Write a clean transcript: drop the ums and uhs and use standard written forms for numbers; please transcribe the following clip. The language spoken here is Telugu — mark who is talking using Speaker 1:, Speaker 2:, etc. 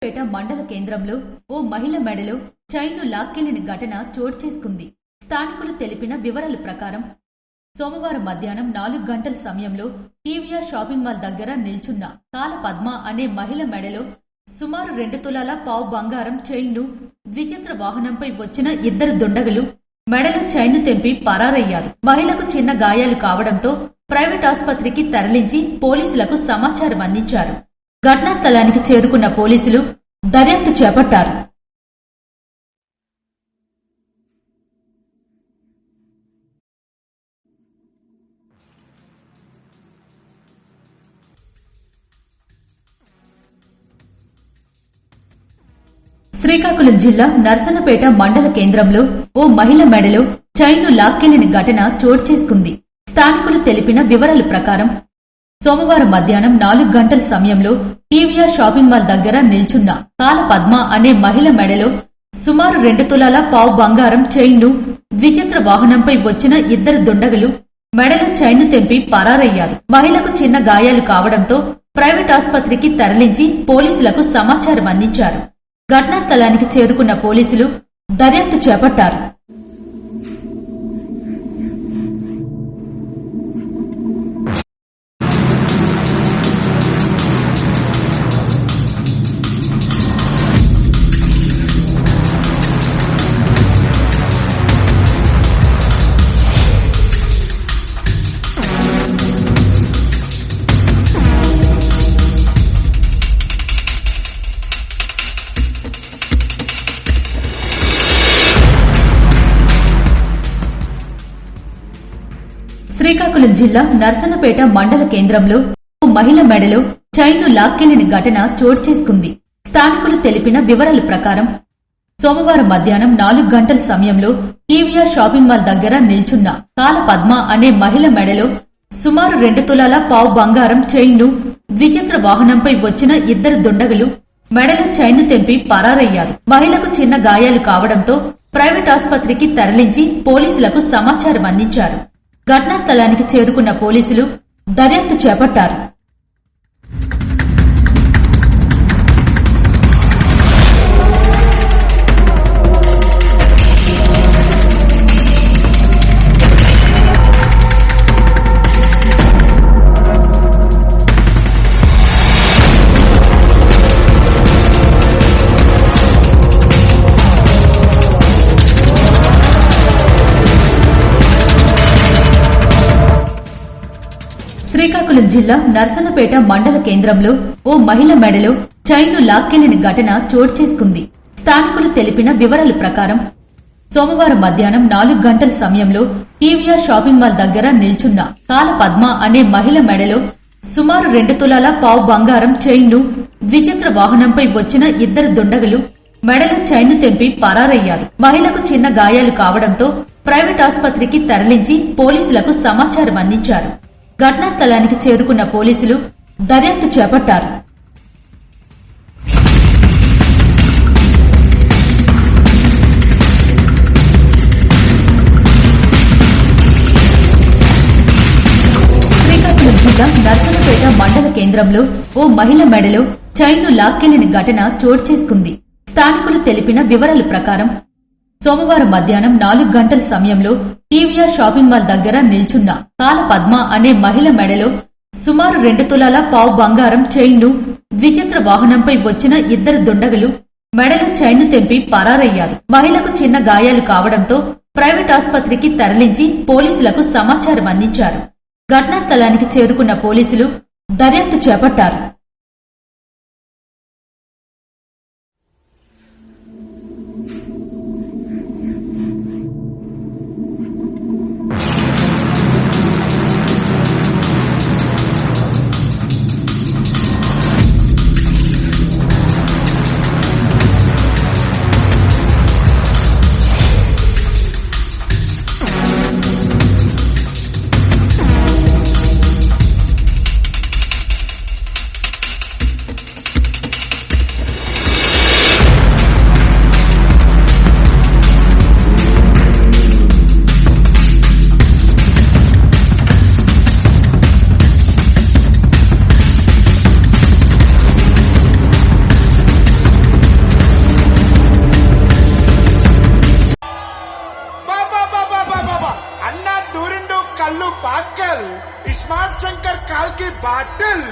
Speaker 1: పేట మండల కేంద్రంలో ఓ మహిళ మెడలో చైన్ను లాక్కెళ్లిన ఘటన చోటు చేసుకుంది. స్థానికులు తెలిపిన వివరాల ప్రకారం సోమవారం మధ్యాహ్నం 4 గంటల సమయంలో టీవీఆర్ షాపింగ్ మాల్ దగ్గర నిల్చున్న కాల పద్మ అనే మహిళ మెడలో సుమారు 2 తులాల పావు బంగారం చైన్ను ద్విచక్ర వాహనంపై వచ్చిన 2 దుండగులు మెడలో చైన్ను తెంపి పరారయ్యారు. మహిళకు చిన్న గాయాలు కావడంతో ప్రైవేట్ ఆసుపత్రికి తరలించి పోలీసులకు సమాచారం అందించారు. ఘటనా స్థలానికి చేరుకున్న పోలీసులు దర్యాప్తు చేపట్టారు. శ్రీకాకుళం జిల్లా నర్సన్నపేట మండల కేంద్రంలో ఓ మహిళ మెడలో చైన్ను లాక్కెళ్లిన ఘటన చోటు చేసుకుంది. స్థానికులు తెలిపిన వివరాల ప్రకారం సోమవారం మధ్యాహ్నం 4 గంటల సమయంలో టీవీఆర్ షాపింగ్ మాల్ దగ్గర నిల్చున్న కాల పద్మ అనే మహిళ మెడలో సుమారు 2 తులాల పావు బంగారం చైన్ను ద్విచక్ర వాహనంపై వచ్చిన 2 దుండగులు మెడలో చైన్ను తెంపి పరారయ్యారు. మహిళకు చిన్న గాయాలు కావడంతో ప్రైవేట్ ఆసుపత్రికి తరలించి పోలీసులకు సమాచారం అందించారు. ఘటనా స్థలానికి చేరుకున్న పోలీసులు దర్యాప్తు చేపట్టారు. శ్రీకాకుళం జిల్లా నర్సన్నపేట మండల కేంద్రంలో ఓ మహిళ మెడలో చైన్ను లాక్కెళ్లిన ఘటన చోటు చేసుకుంది. స్థానికులు తెలిపిన వివరాల ప్రకారం సోమవారం మధ్యాహ్నం 4 గంటల సమయంలో టీవీఆర్ షాపింగ్ మాల్ దగ్గర నిల్చున్న కాల పద్మ అనే మహిళ మెడలో సుమారు 2 తులాల పావు బంగారం చైన్ను ద్విచక్ర వాహనంపై వచ్చిన 2 దుండగులు మెడలో చైన్ను తెంపి పరారయ్యారు. మహిళకు చిన్న గాయాలు కావడంతో ప్రైవేట్ ఆసుపత్రికి తరలించి పోలీసులకు సమాచారం అందించారు. ఘటనా స్థలానికి చేరుకున్న పోలీసులు దర్యాప్తు చేపట్టారు. శ్రీకాకుళం జిల్లా నర్సన్నపేట మండల కేంద్రంలో ఓ మహిళ మెడలో చైన్ను లాక్కెళ్లిన ఘటన చోటు చేసుకుంది. స్థానికులు తెలిపిన వివరాల ప్రకారం సోమవారం మధ్యాహ్నం 4 గంటల సమయంలో టీవీఆర్ షాపింగ్ మాల్ దగ్గర నిల్చున్న కాల పద్మ అనే మహిళ మెడలో సుమారు 2 తులాల పావు బంగారం చైన్ను ద్విచక్ర వాహనంపై వచ్చిన 2 దుండగులు మెడలో చైన్ను తెంపి పరారయ్యారు. మహిళకు చిన్న గాయాలు కావడంతో ప్రైవేట్ ఆసుపత్రికి తరలించి పోలీసులకు సమాచారం అందించారు. ఘటనా స్థలానికి చేరుకున్న పోలీసులు దర్యాప్తు చేపట్టారు. శ్రీకాకుళం జిల్లా నర్సన్నపేట మండల కేంద్రంలో ఓ మహిళ మెడలో చైన్ను లాక్కెళ్లిన ఘటన చోటు చేసుకుంది. స్థానికులు తెలిపిన వివరాల ప్రకారం సోమవారం మధ్యాహ్నం 4 గంటల సమయంలో టీవీఆర్ షాపింగ్ మాల్ దగ్గర నిల్చున్న కాల పద్మ అనే మహిళ మెడలో సుమారు 2 తులాల పావు బంగారం చైన్ను ద్విచక్ర వాహనంపై వచ్చిన 2 దుండగులు మెడలో చైన్ను తెంపి పరారయ్యారు. మహిళకు చిన్న గాయాలు కావడంతో ప్రైవేట్ ఆసుపత్రికి తరలించి పోలీసులకు సమాచారం అందించారు. ఘటనా స్థలానికి చేరుకున్న పోలీసులు దర్యాప్తు చేపట్టారు.
Speaker 2: కళ్ళు బాక్కల్ ఇస్మార్ట్ శంకర్ కాల్ కి బాటిల్